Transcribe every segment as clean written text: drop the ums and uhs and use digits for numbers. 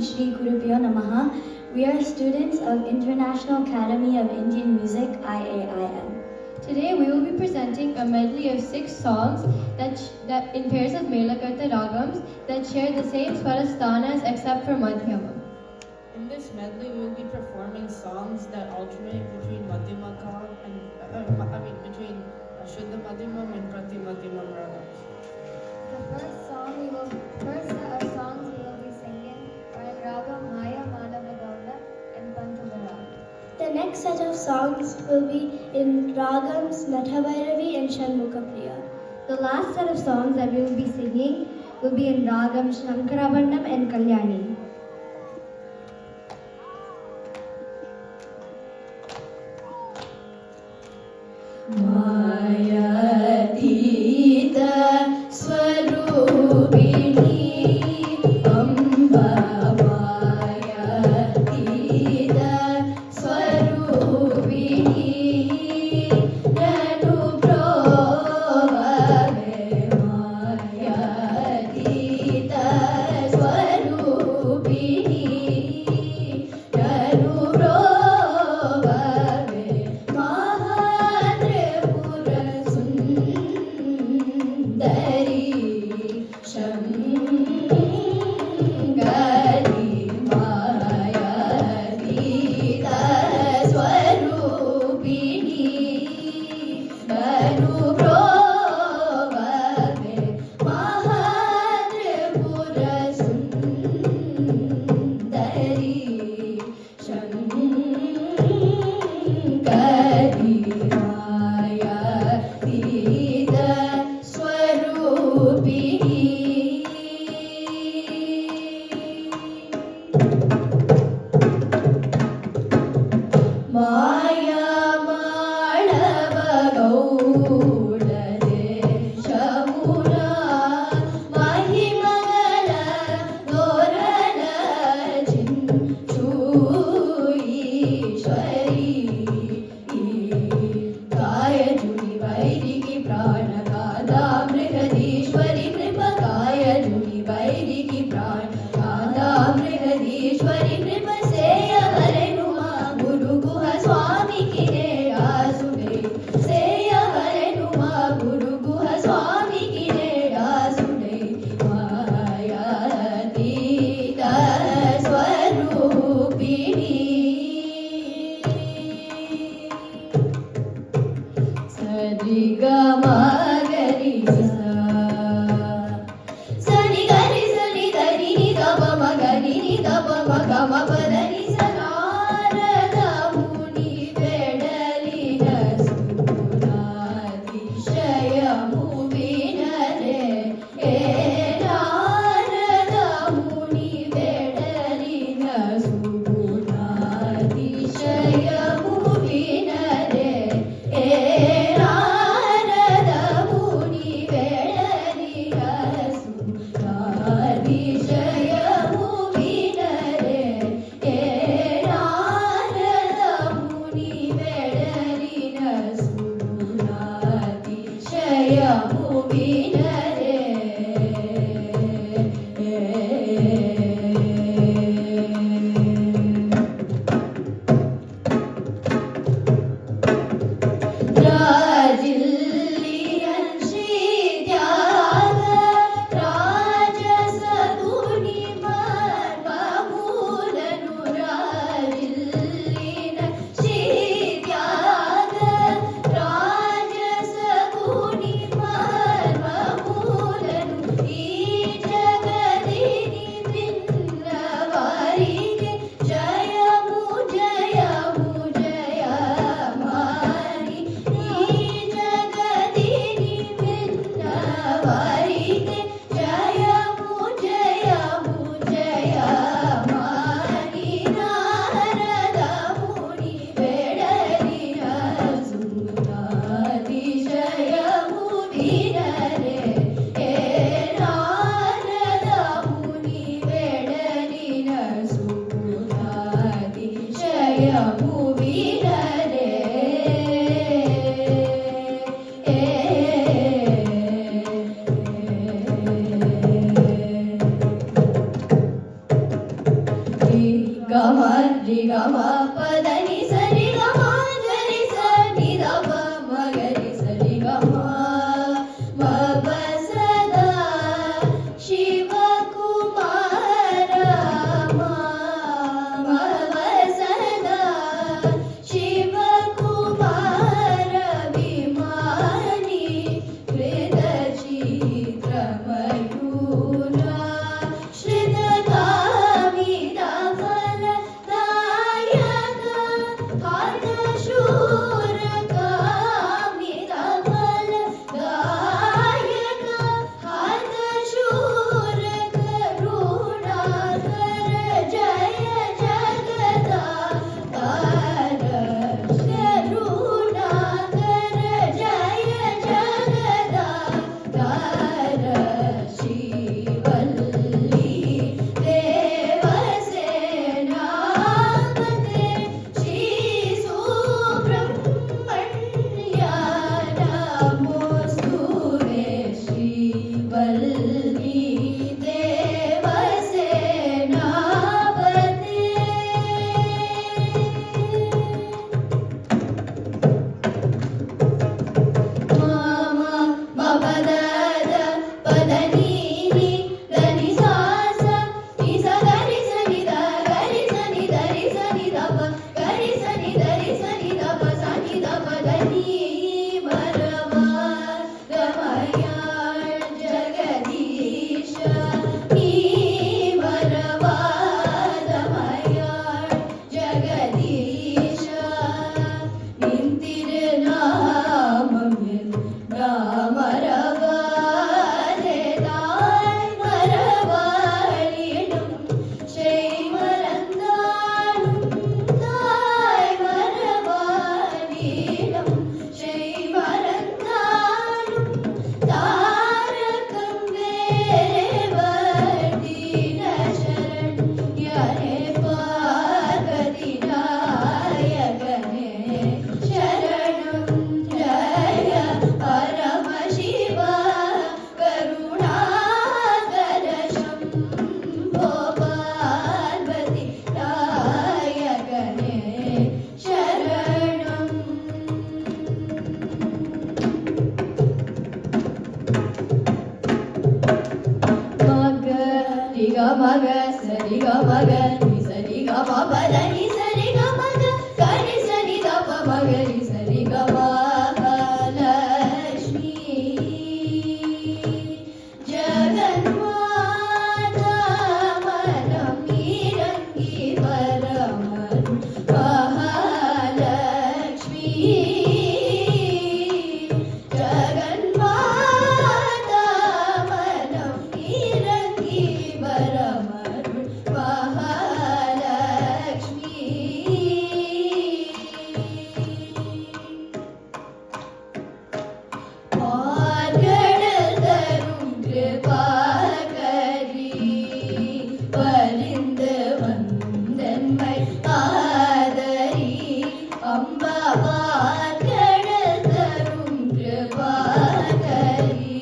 Shri Gurubhyo Namaha. We are students of International Academy of Indian Music, IAIM. Today we will be presenting a medley of 6 songs that in pairs of Melakarta ragams that share the same swarasthanas except for Madhyama. In this medley, we will be performing songs that alternate between Madhyamaka and between Shuddha Madhyamam and Prati Madhyamam ragams. The first set of songs we will be singing are in Raga Maya Madhava Gaula and Pantavara. The next set of songs will be in Ragams Nathabhairavi and Shanmukapriya. The last set of songs that we will be singing will be in Ragam Shankarabhandam and Kalyani. Mayatita Swarupini Amba Mayatita Swarupini Nanu Provave Mayatita Swarupini Nanu Provave Mahatripura Sundari Shankari Mayatita Swarupini Nanu Provave Mahatripura Sundari Shankari Mayatita Swarupini. Maya Madhava Gaudare Shamuna Mahimagala Dorana Chinchuyishwari Kaya Juni Vairiki Pranagada Brihadishwari Kripa Kaya Juni Vairiki Pranagada Brihadishwari Kripa Seya Harenuma Guru Guha Swami Kine Asude Seya Harenuma Guru Guha Swami Kine Asude Mayatita Swarupini Sarigama Garisa Sani Gari Sani Dari Ni Dapa Magani Ni Dapa Magama Padani Sanarada Muni Pedalina Sunati Shaya Muvinare Narada Muni Pedalina Sunati Shaya Muvinare Narada Muni Pedalina Sunati Shaya Muvinare Narada Muni Pedalina Sunati Shaya Rajilliyan Shridyaga Rajasaduni Marmamulanu Rajilliyan Shridyaga Rajasaduni Marmamulanu Ee Jagadini Pinnavarike Jayamu Jayamu Jayamani Ee Jagadini Pinnavarike Jayamu Jayamu Jayamani Narada Muni Pedalina Sunati Shayamu Vinare Narada Muni Pedalina Sunati Shayamu Vinare ri ga ma pa da ni sa ri ga ma ga ri sa ni da pa ma ga ri sa ri ga ma pa sa da Shiva Kumara ma pa sa da Shiva Kumara Vimani Krida Chitra Mayura Shrita Kamida Phala Dayaka Hata Shura Kamida Phala Dayaka Hata Shura Karuna Kara Jaya Jagata Kara Karuna Kara Jaya Jagata Kara Shivalli Devasena Pate Shri Subramanya Namostute Shivalli Devasena Pate Mama Mabadada Padanini Dani Sasa Nisa Gari Sani Da Gari Sani Dari Sani Da Pa Gari Sani Dari Sani Da Pa Sani Da Pa Dani Marava Ramaya Jagadisha Ni Marava Ramaya Jagadisha Nintirnamamil Ramaravaale Dai Maravalidum Shaimarandanum Dai Maravalidum Shaimarandanum Tarakam Verevardina Sharan Yane Parvati Nayakane Sharanam Jaya Paramashiva Karunakara Shambho Parvati Nayakane Sharanam Maga ri ga ma ga sa ri ga ma ga ni sa ri ga ma pa da ni sa ri ga ma ga ga ni sa ni da pa ma ga ri sa ri ga ma Lakshmi Jagannatha Manamirangi Paraman Mahalakshmi Jagannatha Manamirangi Paraman Mahalakshmi பார்கடல் தரும் கிருபாகரி பரிந்து வந்தன்மை ஆதரி அம்பா பார்கடல் தரும் கிருபாகரி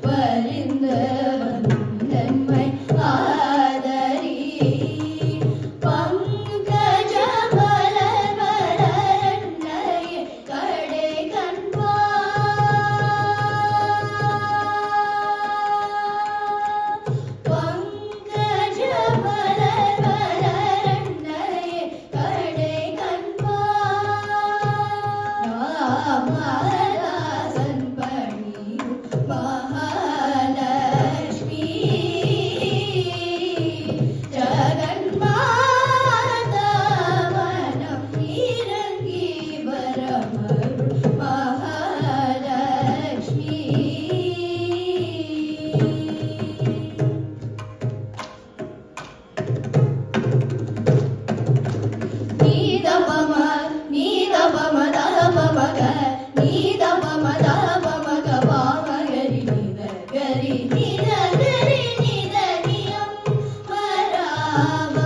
பரிந்து வந்தன்மை ஆதரி பங்கஜ மலர்வளரன்னைய கடை கண்பா பங்கஜ மலர்வளரன்னைய கடை கண்பா ராமதாசன் பணியும் மகாலட்சுமி ஜகன்மாதா மனம் இறங்கி வரமருள் மகாலட்சுமி நீதபம தபமக நீதபம தபமக பாமகரி நித கரி நித கரி நித நியம் மராவ